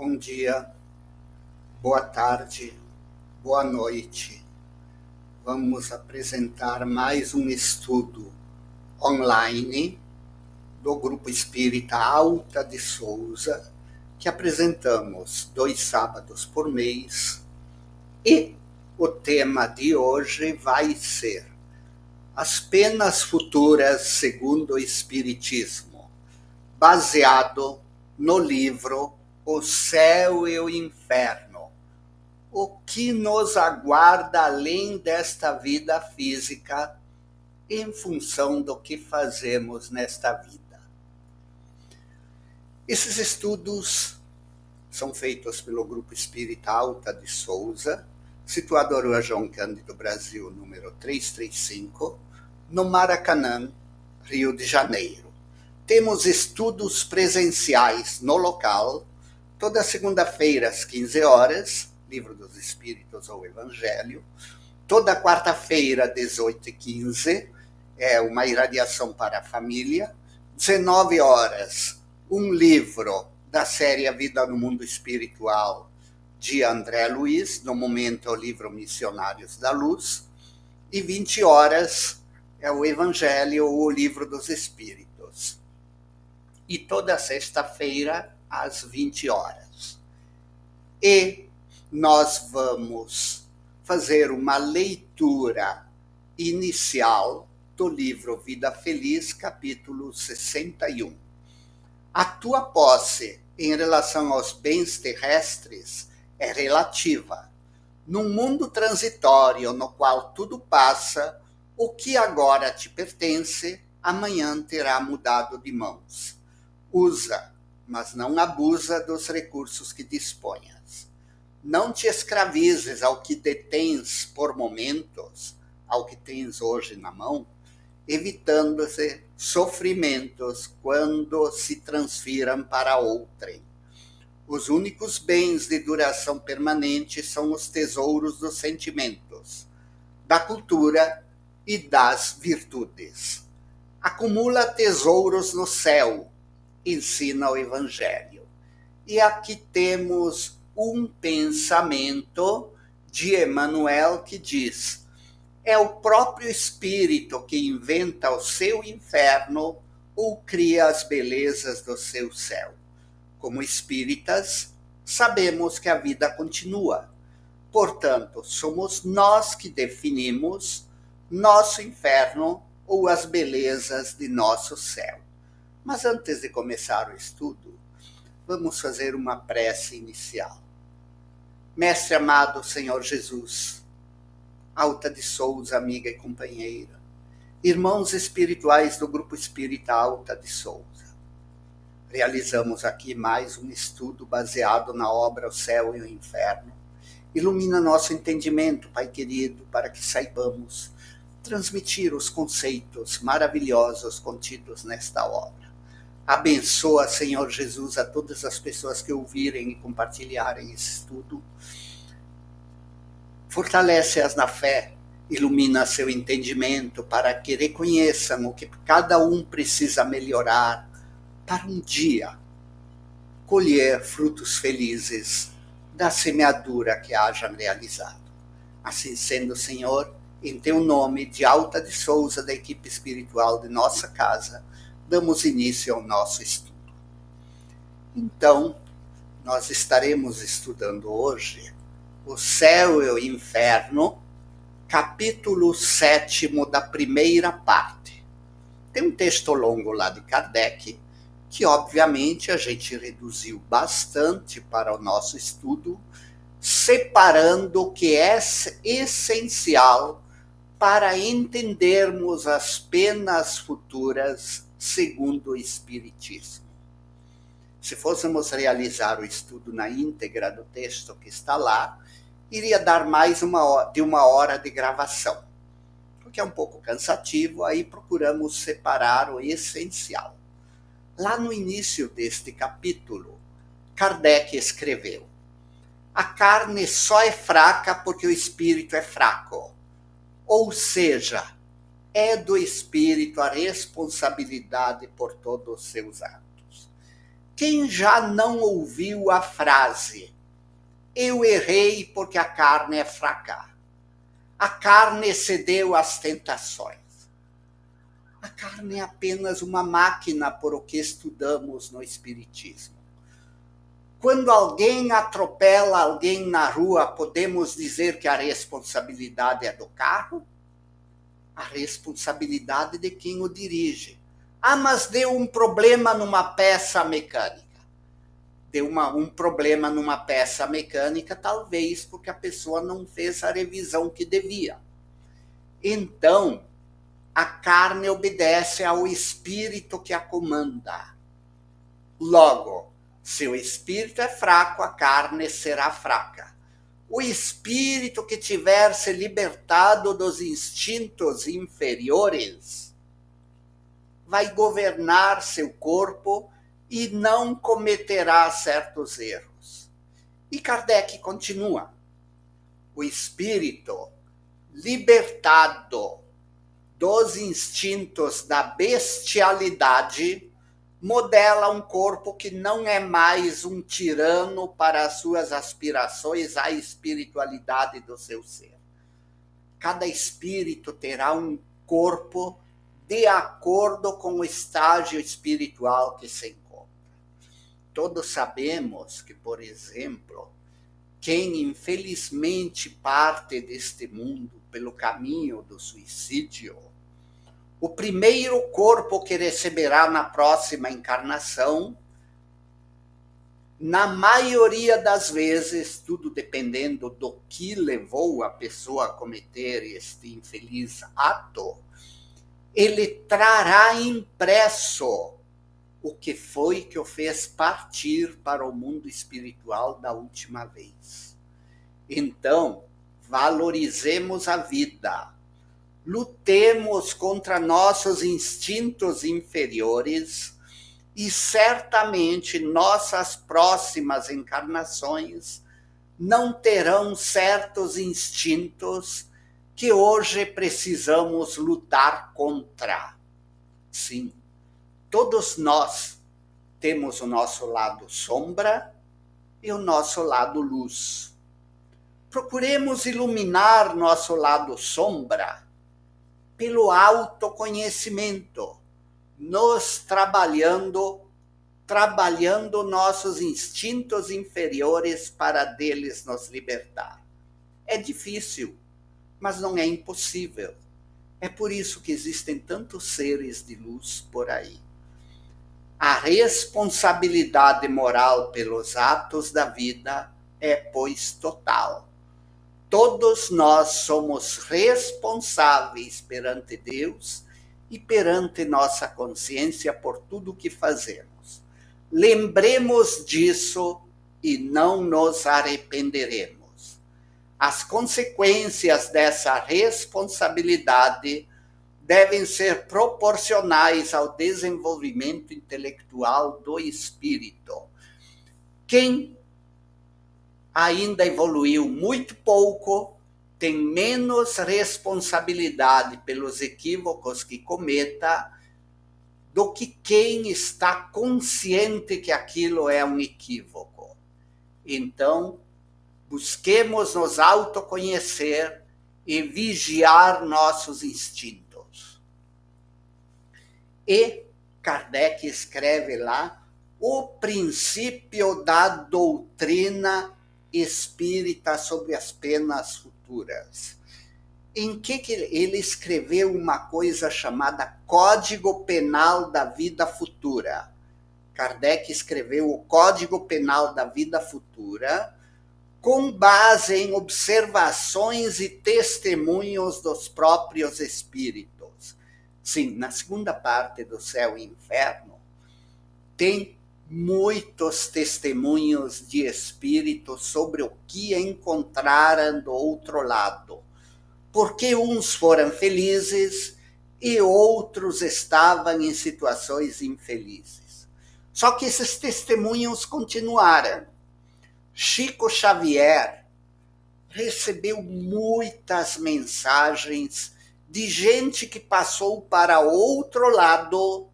Bom dia, boa tarde, boa noite. Vamos apresentar mais um estudo online do Grupo Espírita Alta de Souza, que apresentamos 2 sábados por mês, e o tema de hoje vai ser as penas futuras segundo o Espiritismo, baseado no livro O Céu e o Inferno. O que nos aguarda além desta vida física em função do que fazemos nesta vida. Esses estudos são feitos pelo Grupo Espírita Alta de Souza, situado na Rua João Cândido Brasil, número 335, no Maracanã, Rio de Janeiro. Temos estudos presenciais no local, toda segunda-feira às 15 horas, Livro dos Espíritos ou Evangelho. Toda quarta-feira, às 18h15, é uma irradiação para a família. 19 horas, um livro da série A Vida no Mundo Espiritual, de André Luiz, no momento o livro Missionários da Luz. E 20 horas é o Evangelho ou o Livro dos Espíritos. E toda sexta-feira, às 20 horas. E nós vamos fazer uma leitura inicial do livro Vida Feliz, capítulo 61. A tua posse em relação aos bens terrestres é relativa. Num mundo transitório no qual tudo passa, o que agora te pertence, amanhã terá mudado de mãos. Usa, mas não abusa dos recursos que disponhas. Não te escravizes ao que detens por momentos, ao que tens hoje na mão, evitando-se sofrimentos quando se transfiram para outrem. Os únicos bens de duração permanente são os tesouros dos sentimentos, da cultura e das virtudes. Acumula tesouros no céu, ensina o Evangelho. E aqui temos um pensamento de Emmanuel que diz: é o próprio Espírito que inventa o seu inferno ou cria as belezas do seu céu. Como espíritas, sabemos que a vida continua. Portanto, somos nós que definimos nosso inferno ou as belezas de nosso céu. Mas antes de começar o estudo, vamos fazer uma prece inicial. Mestre amado Senhor Jesus, Alta de Souza, amiga e companheira, irmãos espirituais do Grupo Espírita Alta de Souza, realizamos aqui mais um estudo baseado na obra O Céu e o Inferno. Ilumina nosso entendimento, Pai querido, para que saibamos transmitir os conceitos maravilhosos contidos nesta obra. Abençoa, Senhor Jesus, a todas as pessoas que ouvirem e compartilharem esse estudo. Fortalece-as na fé, ilumina seu entendimento para que reconheçam o que cada um precisa melhorar para um dia colher frutos felizes da semeadura que hajam realizado. Assim sendo, Senhor, em teu nome, de Alta de Souza, da equipe espiritual de nossa casa, damos início ao nosso estudo. Então, nós estaremos estudando hoje O Céu e o Inferno, capítulo 7 da primeira parte. Tem um texto longo lá de Kardec, que obviamente a gente reduziu bastante para o nosso estudo, separando o que é essencial para entendermos as penas futuras segundo o Espiritismo. Se fôssemos realizar o estudo na íntegra do texto que está lá, iria dar mais de uma hora de gravação, porque é um pouco cansativo, aí procuramos separar o essencial. Lá no início deste capítulo, Kardec escreveu: a carne só é fraca porque o espírito é fraco. Ou seja, é do espírito a responsabilidade por todos os seus atos. Quem já não ouviu a frase: eu errei porque a carne é fraca. A carne cedeu às tentações. A carne é apenas uma máquina, por o que estudamos no Espiritismo. Quando alguém atropela alguém na rua, podemos dizer que a responsabilidade é do carro? A responsabilidade de quem o dirige. Ah, mas deu um problema numa peça mecânica. Deu um problema numa peça mecânica, talvez porque a pessoa não fez a revisão que devia. Então, a carne obedece ao espírito que a comanda. Logo, se o espírito é fraco, a carne será fraca. O espírito que tiver se libertado dos instintos inferiores vai governar seu corpo e não cometerá certos erros. E Kardec continua: o espírito libertado dos instintos da bestialidade modela um corpo que não é mais um tirano para as suas aspirações à espiritualidade do seu ser. Cada espírito terá um corpo de acordo com o estágio espiritual que se encontra. Todos sabemos que, por exemplo, quem infelizmente parte deste mundo pelo caminho do suicídio, o primeiro corpo que receberá na próxima encarnação, na maioria das vezes, tudo dependendo do que levou a pessoa a cometer este infeliz ato, ele trará impresso o que foi que o fez partir para o mundo espiritual da última vez. Então, valorizemos a vida. Lutemos contra nossos instintos inferiores e certamente nossas próximas encarnações não terão certos instintos que hoje precisamos lutar contra. Sim, todos nós temos o nosso lado sombra e o nosso lado luz. Procuremos iluminar nosso lado sombra pelo autoconhecimento, nos trabalhando nossos instintos inferiores para deles nos libertar. É difícil, mas não é impossível. É por isso que existem tantos seres de luz por aí. A responsabilidade moral pelos atos da vida é, pois, total. Todos nós somos responsáveis perante Deus e perante nossa consciência por tudo o que fazemos. Lembremos disso e não nos arrependeremos. As consequências dessa responsabilidade devem ser proporcionais ao desenvolvimento intelectual do espírito. Quem ainda evoluiu muito pouco, tem menos responsabilidade pelos equívocos que cometa do que quem está consciente que aquilo é um equívoco. Então, busquemos nos autoconhecer e vigiar nossos instintos. E Kardec escreve lá o princípio da doutrina espírita sobre as penas futuras. Em que ele escreveu uma coisa chamada Código Penal da Vida Futura. Kardec escreveu o Código Penal da Vida Futura com base em observações e testemunhos dos próprios espíritos. Sim, na segunda parte do Céu e Inferno, tem muitos testemunhos de espíritos sobre o que encontraram do outro lado. Porque uns foram felizes e outros estavam em situações infelizes. Só que esses testemunhos continuaram. Chico Xavier recebeu muitas mensagens de gente que passou para outro lado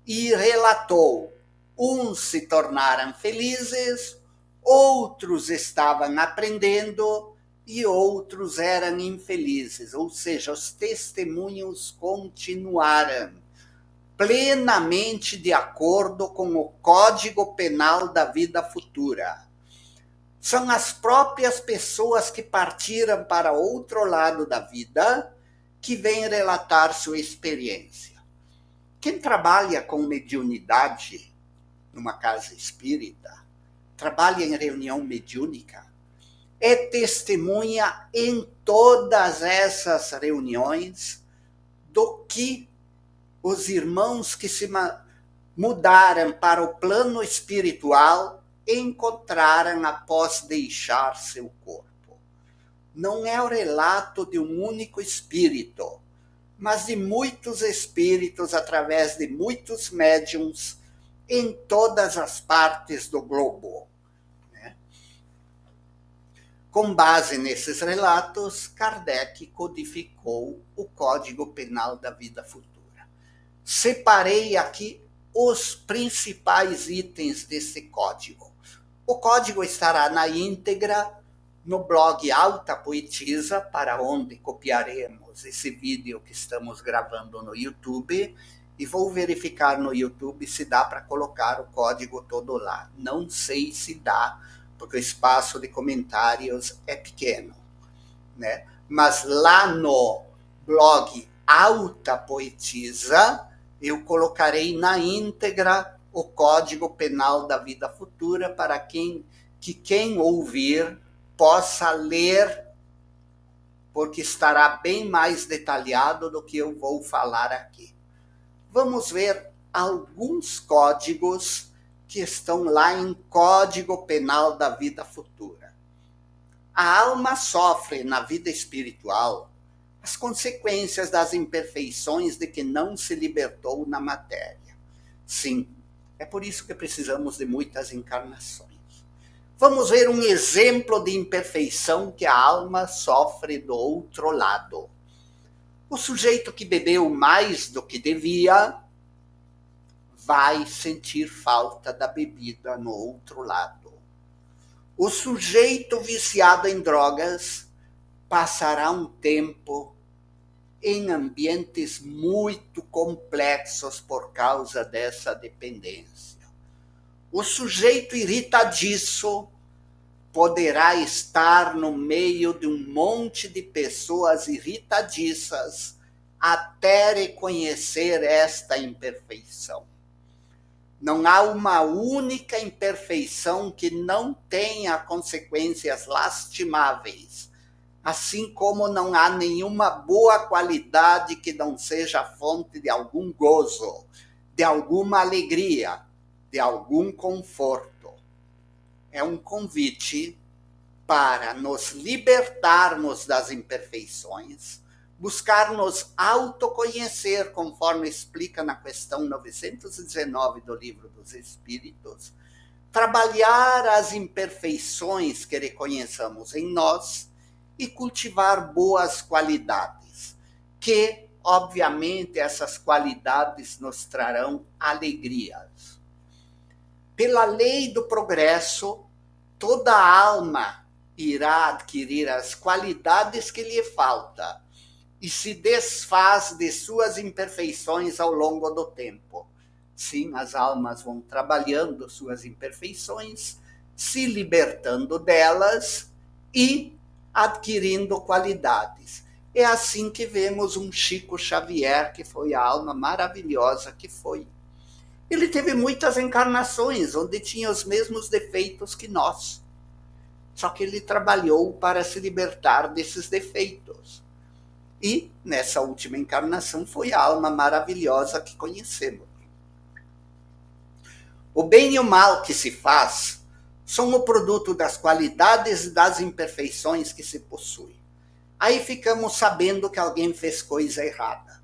e relatou: Uns se tornaram felizes, outros estavam aprendendo e outros eram infelizes. Ou seja, os testemunhos continuaram plenamente de acordo com o Código Penal da vida futura. São as próprias pessoas que partiram para outro lado da vida que vêm relatar sua experiência. Quem trabalha com mediunidade numa casa espírita, trabalha em reunião mediúnica, é testemunha em todas essas reuniões do que os irmãos que se mudaram para o plano espiritual encontraram após deixar seu corpo. Não é o relato de um único espírito, mas de muitos espíritos através de muitos médiuns em todas as partes do globo. Com base nesses relatos, Kardec codificou o Código Penal da Vida Futura. Separei aqui os principais itens desse código. O código estará na íntegra no blog Alta Poetisa, para onde copiaremos esse vídeo que estamos gravando no YouTube, e vou verificar no YouTube se dá para colocar o código todo lá. Não sei se dá, porque o espaço de comentários é pequeno, né? Mas lá no blog Alta Poetisa, eu colocarei na íntegra o Código Penal da Vida Futura para quem ouvir possa ler, porque estará bem mais detalhado do que eu vou falar aqui. Vamos ver alguns códigos que estão lá em Código Penal da Vida Futura. A alma sofre na vida espiritual as consequências das imperfeições de que não se libertou na matéria. Sim, é por isso que precisamos de muitas encarnações. Vamos ver um exemplo de imperfeição que a alma sofre do outro lado. O sujeito que bebeu mais do que devia vai sentir falta da bebida no outro lado. O sujeito viciado em drogas passará um tempo em ambientes muito complexos por causa dessa dependência. O sujeito irritadiço poderá estar no meio de um monte de pessoas irritadiças até reconhecer esta imperfeição. Não há uma única imperfeição que não tenha consequências lastimáveis, assim como não há nenhuma boa qualidade que não seja fonte de algum gozo, de alguma alegria, de algum conforto. É um convite para nos libertarmos das imperfeições, buscar nos autoconhecer, conforme explica na questão 919 do Livro dos Espíritos, trabalhar as imperfeições que reconheçamos em nós e cultivar boas qualidades, que, obviamente, essas qualidades nos trarão alegrias. Pela lei do progresso, toda alma irá adquirir as qualidades que lhe faltam e se desfaz de suas imperfeições ao longo do tempo. Sim, as almas vão trabalhando suas imperfeições, se libertando delas e adquirindo qualidades. É assim que vemos um Chico Xavier, que foi a alma maravilhosa que foi. Ele teve muitas encarnações, onde tinha os mesmos defeitos que nós. Só que ele trabalhou para se libertar desses defeitos. E, nessa última encarnação, foi a alma maravilhosa que conhecemos. O bem e o mal que se faz são o produto das qualidades e das imperfeições que se possui. Aí ficamos sabendo que alguém fez coisa errada.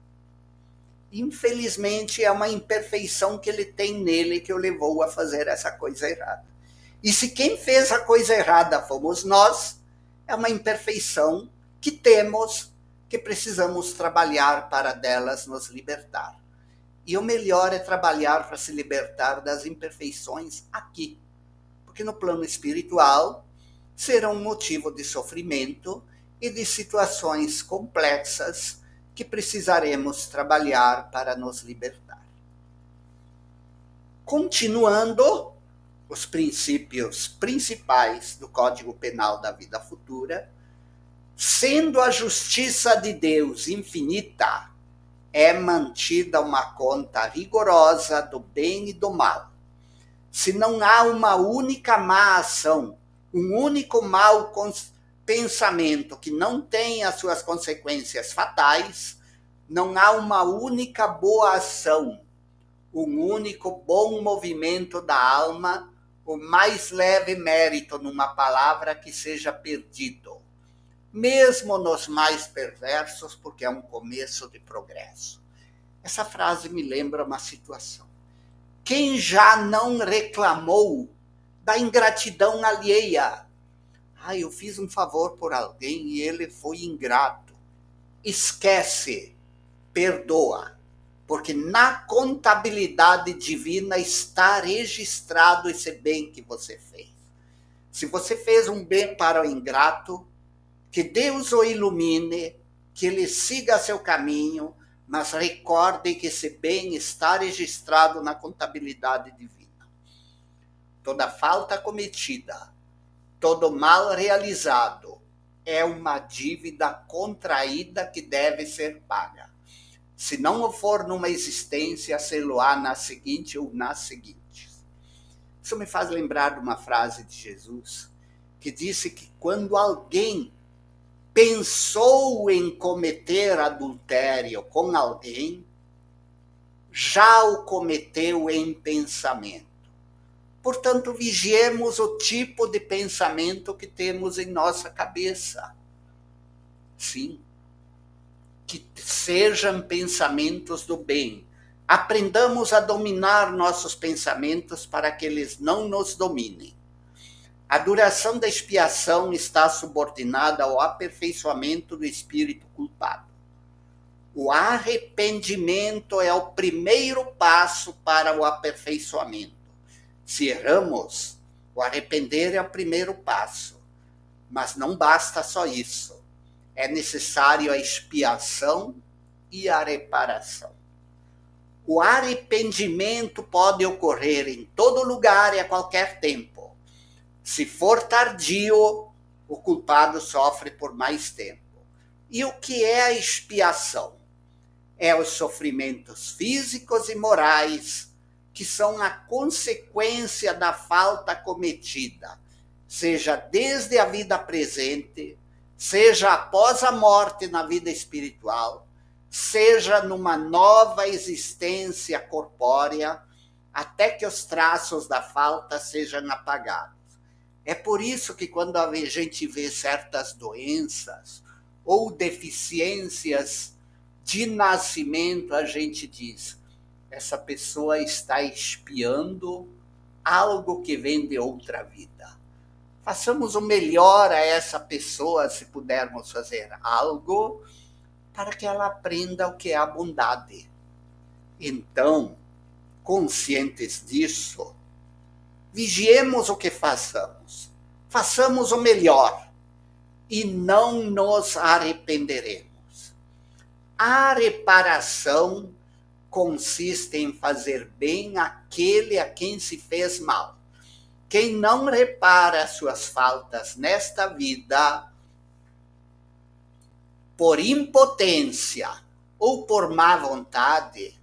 Infelizmente, é uma imperfeição que ele tem nele que o levou a fazer essa coisa errada. E se quem fez a coisa errada fomos nós, é uma imperfeição que temos, que precisamos trabalhar para delas nos libertar. E o melhor é trabalhar para se libertar das imperfeições aqui. Porque no plano espiritual serão motivo de sofrimento e de situações complexas que precisaremos trabalhar para nos libertar. Continuando, os princípios principais do Código Penal da Vida Futura, sendo a justiça de Deus infinita, é mantida uma conta rigorosa do bem e do mal. Se não há uma única má ação, um único mau pensamento que não tenha as suas consequências fatais, não há uma única boa ação, um único bom movimento da alma, o mais leve mérito numa palavra que seja perdido, mesmo nos mais perversos, porque é um começo de progresso. Essa frase me lembra uma situação. Quem já não reclamou da ingratidão alheia? Eu fiz um favor por alguém e ele foi ingrato. Esquece, perdoa, porque na contabilidade divina está registrado esse bem que você fez. Se você fez um bem para o ingrato, que Deus o ilumine, que ele siga seu caminho, mas recorde que esse bem está registrado na contabilidade divina. Toda falta cometida, todo mal realizado é uma dívida contraída que deve ser paga. Se não o for numa existência, ser-lo-á na seguinte ou nas seguintes. Isso me faz lembrar de uma frase de Jesus, que disse que quando alguém pensou em cometer adultério com alguém, já o cometeu em pensamento. Portanto, vigiemos o tipo de pensamento que temos em nossa cabeça. Sim, que sejam pensamentos do bem. Aprendamos a dominar nossos pensamentos para que eles não nos dominem. A duração da expiação está subordinada ao aperfeiçoamento do espírito culpado. O arrependimento é o primeiro passo para o aperfeiçoamento. Se erramos, o arrepender é o primeiro passo. Mas não basta só isso. É necessário a expiação e a reparação. O arrependimento pode ocorrer em todo lugar e a qualquer tempo. Se for tardio, o culpado sofre por mais tempo. E o que é a expiação? É os sofrimentos físicos e morais que são a consequência da falta cometida, seja desde a vida presente, seja após a morte na vida espiritual, seja numa nova existência corpórea, até que os traços da falta sejam apagados. É por isso que quando a gente vê certas doenças ou deficiências de nascimento, a gente diz, essa pessoa está expiando algo que vem de outra vida. Façamos o melhor a essa pessoa, se pudermos fazer algo, para que ela aprenda o que é a bondade. Então, conscientes disso, vigiemos o que façamos. Façamos o melhor e não nos arrependeremos. A reparação consiste em fazer bem àquele a quem se fez mal. Quem não repara suas faltas nesta vida, por impotência ou por má vontade,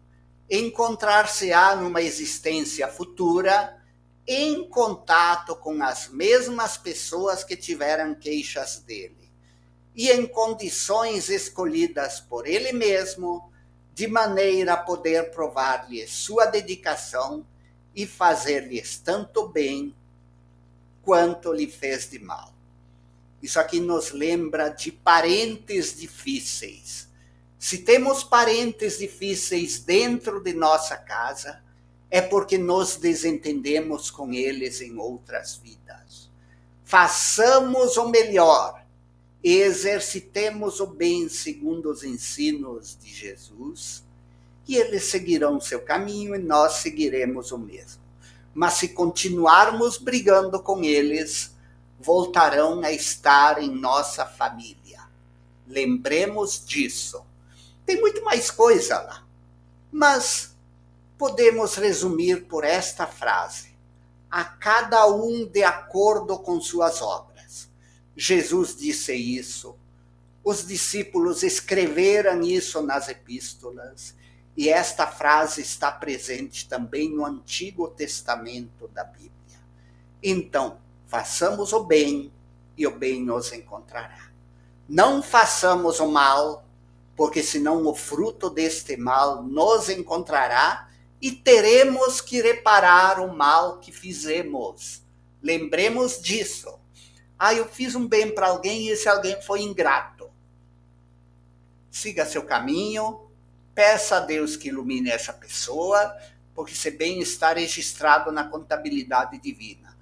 encontrar-se-á numa existência futura em contato com as mesmas pessoas que tiveram queixas dele, e em condições escolhidas por ele mesmo, de maneira a poder provar-lhes sua dedicação e fazer-lhes tanto bem quanto lhe fez de mal. Isso aqui nos lembra de parentes difíceis. Se temos parentes difíceis dentro de nossa casa, é porque nos desentendemos com eles em outras vidas. Façamos o melhor e exercitemos o bem segundo os ensinos de Jesus, e eles seguirão seu caminho e nós seguiremos o mesmo. Mas se continuarmos brigando com eles, voltarão a estar em nossa família. Lembremos disso. Tem muito mais coisa lá, mas podemos resumir por esta frase: a cada um de acordo com suas obras. Jesus disse isso, os discípulos escreveram isso nas epístolas, e esta frase está presente também no Antigo Testamento da Bíblia. Então, façamos o bem e o bem nos encontrará. Não façamos o mal, porque senão o fruto deste mal nos encontrará e teremos que reparar o mal que fizemos. Lembremos disso. Eu fiz um bem para alguém e esse alguém foi ingrato. Siga seu caminho, peça a Deus que ilumine essa pessoa, porque esse bem está registrado na contabilidade divina.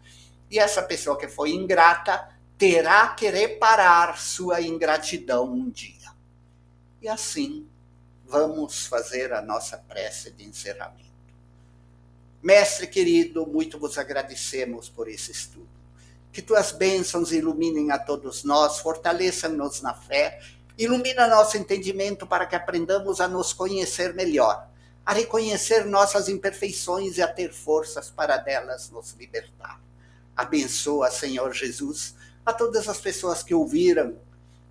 E essa pessoa que foi ingrata terá que reparar sua ingratidão um dia. E assim, vamos fazer a nossa prece de encerramento. Mestre querido, muito vos agradecemos por esse estudo. Que tuas bênçãos iluminem a todos nós, fortaleçam-nos na fé, ilumina nosso entendimento para que aprendamos a nos conhecer melhor, a reconhecer nossas imperfeições e a ter forças para delas nos libertar. Abençoa, Senhor Jesus, a todas as pessoas que ouviram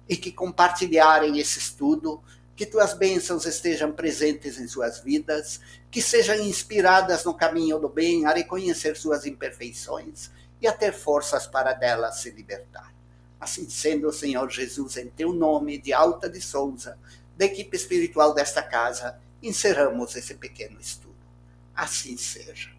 e que compartilharem esse estudo, que tuas bênçãos estejam presentes em suas vidas, que sejam inspiradas no caminho do bem, a reconhecer suas imperfeições e a ter forças para delas se libertar. Assim sendo, Senhor Jesus, em teu nome, de Alta de Souza, da equipe espiritual desta casa, encerramos esse pequeno estudo. Assim seja.